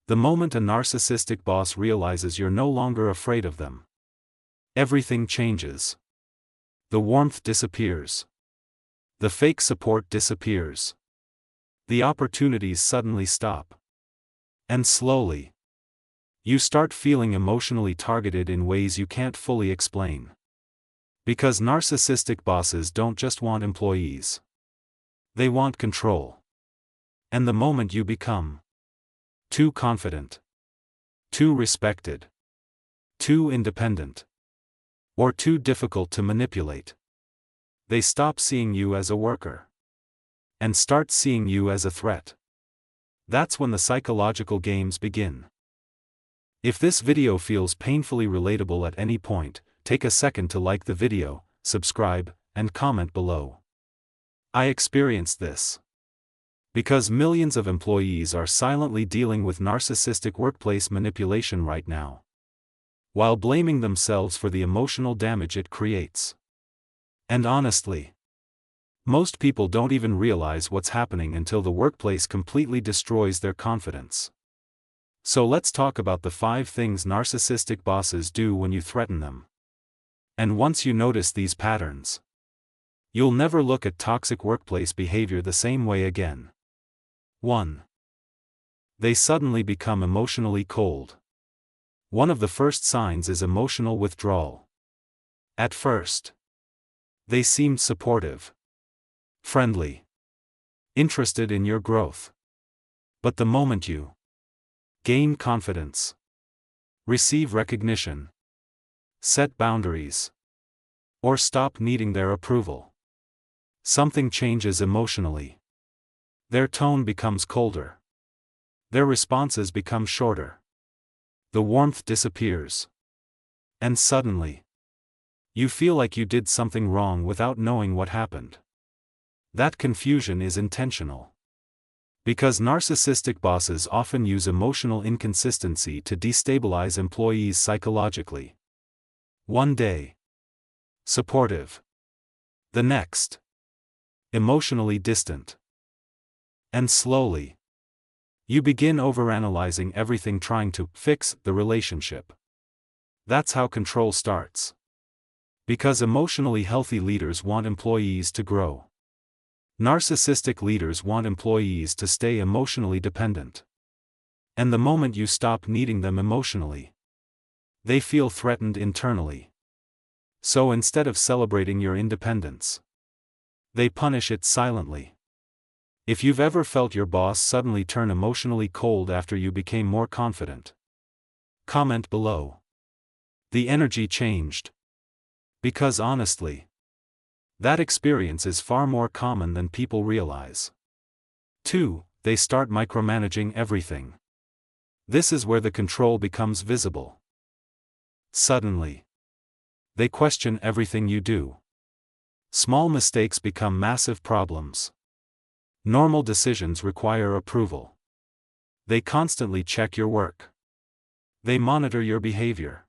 The moment a narcissistic boss realizes you're no longer afraid of them, everything changes. The warmth disappears. The fake support disappears. The opportunities suddenly stop. And slowly, you start feeling emotionally targeted in ways you can't fully explain. Because narcissistic bosses don't just want employees. They want control. And the moment you become too confident, too respected, too independent, or too difficult to manipulate, they stop seeing you as a worker and start seeing you as a threat. That's when the psychological games begin. If this video feels painfully relatable at any point, take a second to like the video, subscribe, and comment below. I experienced this. Because millions of employees are silently dealing with narcissistic workplace manipulation right now, while blaming themselves for the emotional damage it creates. And honestly, most people don't even realize what's happening until the workplace completely destroys their confidence. So let's talk about the 5 things narcissistic bosses do when you threaten them. And once you notice these patterns, you'll never look at toxic workplace behavior the same way again. 1. They suddenly become emotionally cold. One of the first signs is emotional withdrawal. At first, they seemed supportive, friendly, interested in your growth. But the moment you gain confidence, receive recognition, set boundaries, or stop needing their approval, something changes emotionally. Their tone becomes colder. Their responses become shorter. The warmth disappears. And suddenly, you feel like you did something wrong without knowing what happened. That confusion is intentional. Because narcissistic bosses often use emotional inconsistency to destabilize employees psychologically. One day, supportive. The next, emotionally distant. And slowly, you begin overanalyzing everything, trying to fix the relationship. That's how control starts. Because emotionally healthy leaders want employees to grow. Narcissistic leaders want employees to stay emotionally dependent. And the moment you stop needing them emotionally, they feel threatened internally. So instead of celebrating your independence, they punish it silently. If you've ever felt your boss suddenly turn emotionally cold after you became more confident, comment below. The energy changed. Because honestly, that experience is far more common than people realize. 2. They start micromanaging everything. This is where the control becomes visible. Suddenly, they question everything you do. Small mistakes become massive problems. Normal decisions require approval. They constantly check your work. They monitor your behavior.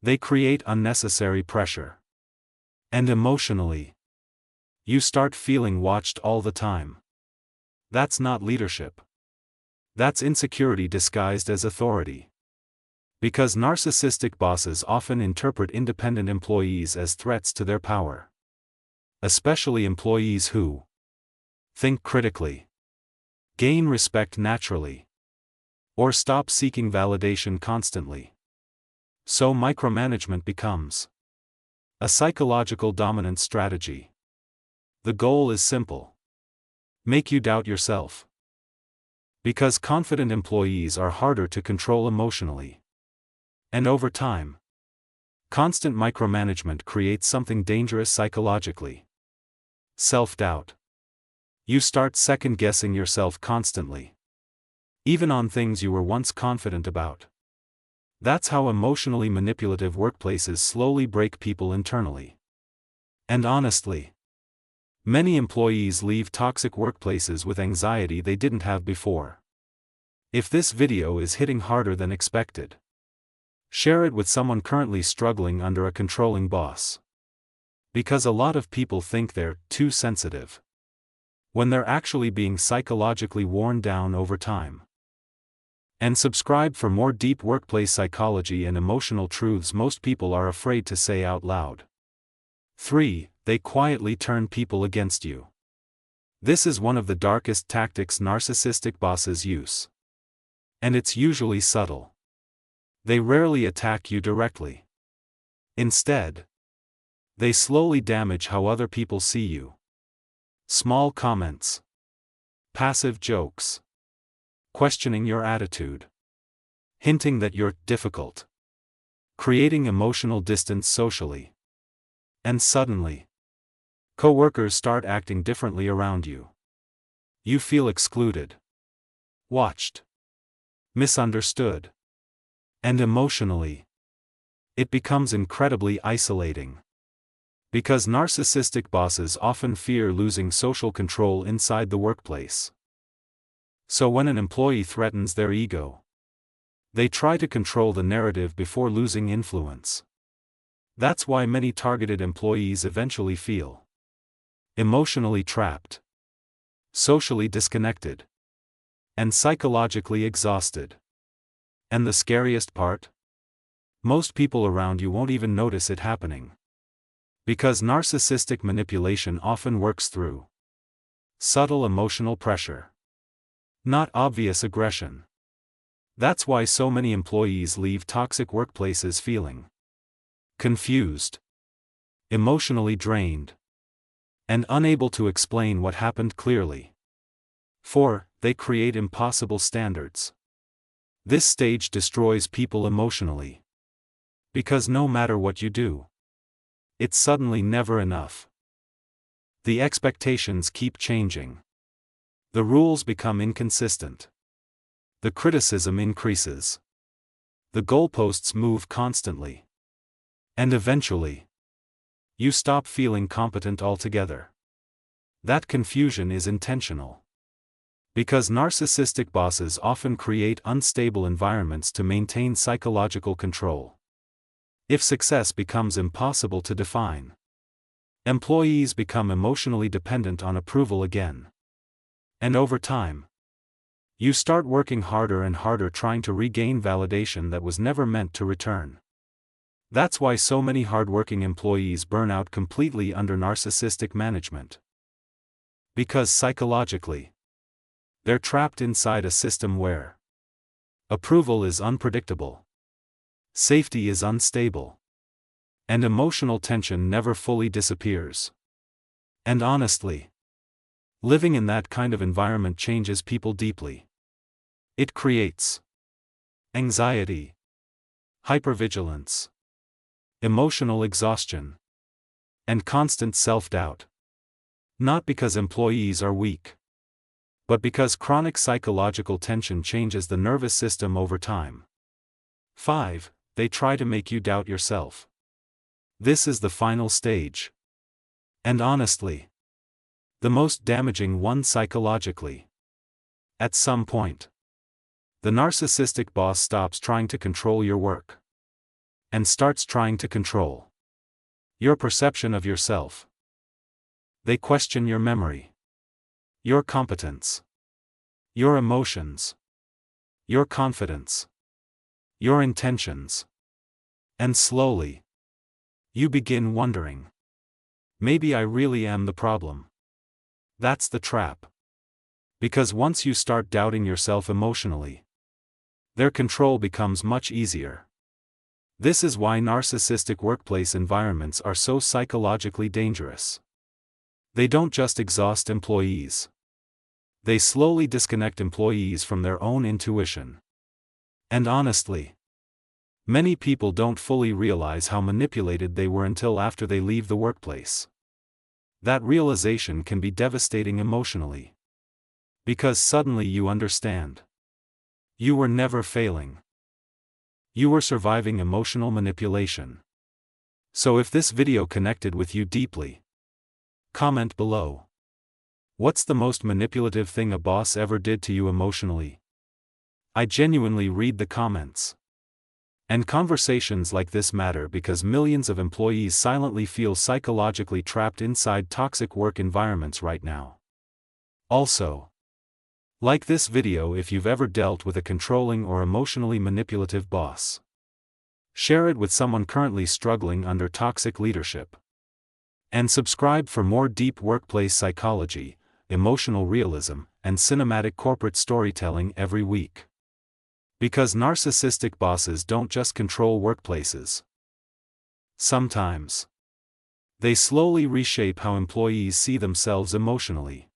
They create unnecessary pressure. And emotionally, you start feeling watched all the time. That's not leadership. That's insecurity disguised as authority. Because narcissistic bosses often interpret independent employees as threats to their power. Especially employees who think critically, gain respect naturally, or stop seeking validation constantly. So micromanagement becomes a psychological dominance strategy. The goal is simple: make you doubt yourself. Because confident employees are harder to control emotionally. And over time, constant micromanagement creates something dangerous psychologically: self-doubt. You start second-guessing yourself constantly, even on things you were once confident about. That's how emotionally manipulative workplaces slowly break people internally. And honestly, many employees leave toxic workplaces with anxiety they didn't have before. If this video is hitting harder than expected, share it with someone currently struggling under a controlling boss. Because a lot of people think they're too sensitive, when they're actually being psychologically worn down over time. And subscribe for more deep workplace psychology and emotional truths most people are afraid to say out loud. 3. They quietly turn people against you. This is one of the darkest tactics narcissistic bosses use. And it's usually subtle. They rarely attack you directly. Instead, they slowly damage how other people see you. Small comments, passive jokes, questioning your attitude, hinting that you're difficult, creating emotional distance socially. And suddenly, coworkers start acting differently around you. You feel excluded, watched, misunderstood, and emotionally, it becomes incredibly isolating. Because narcissistic bosses often fear losing social control inside the workplace. So when an employee threatens their ego, they try to control the narrative before losing influence. That's why many targeted employees eventually feel emotionally trapped, socially disconnected, and psychologically exhausted. And the scariest part? Most people around you won't even notice it happening. Because narcissistic manipulation often works through subtle emotional pressure, not obvious aggression. That's why so many employees leave toxic workplaces feeling confused, emotionally drained, and unable to explain what happened clearly. 4. They create impossible standards. This stage destroys people emotionally. Because no matter what you do, it's suddenly never enough. The expectations keep changing. The rules become inconsistent. The criticism increases. The goalposts move constantly. And eventually, you stop feeling competent altogether. That confusion is intentional. Because narcissistic bosses often create unstable environments to maintain psychological control. If success becomes impossible to define, employees become emotionally dependent on approval again. And over time, you start working harder and harder trying to regain validation that was never meant to return. That's why so many hardworking employees burn out completely under narcissistic management. Because psychologically, they're trapped inside a system where approval is unpredictable, safety is unstable, and emotional tension never fully disappears. And honestly, living in that kind of environment changes people deeply. It creates anxiety, hypervigilance, emotional exhaustion, and constant self-doubt. Not because employees are weak, but because chronic psychological tension changes the nervous system over time. 5. They try to make you doubt yourself. This is the final stage. And honestly, the most damaging one psychologically. At some point, the narcissistic boss stops trying to control your work and starts trying to control your perception of yourself. They question your memory, your competence, your emotions, your confidence, your intentions. And slowly, you begin wondering, maybe I really am the problem. That's the trap. Because once you start doubting yourself emotionally, their control becomes much easier. This is why narcissistic workplace environments are so psychologically dangerous. They don't just exhaust employees. They slowly disconnect employees from their own intuition. And honestly, many people don't fully realize how manipulated they were until after they leave the workplace. That realization can be devastating emotionally. Because suddenly you understand. You were never failing. You were surviving emotional manipulation. So if this video connected with you deeply, comment below. What's the most manipulative thing a boss ever did to you emotionally? I genuinely read the comments. And conversations like this matter because millions of employees silently feel psychologically trapped inside toxic work environments right now. Also, Like this video if you've ever dealt with a controlling or emotionally manipulative boss. Share it with someone currently struggling under toxic leadership. And subscribe for more deep workplace psychology, emotional realism, and cinematic corporate storytelling every week. Because narcissistic bosses don't just control workplaces. Sometimes they slowly reshape how employees see themselves emotionally.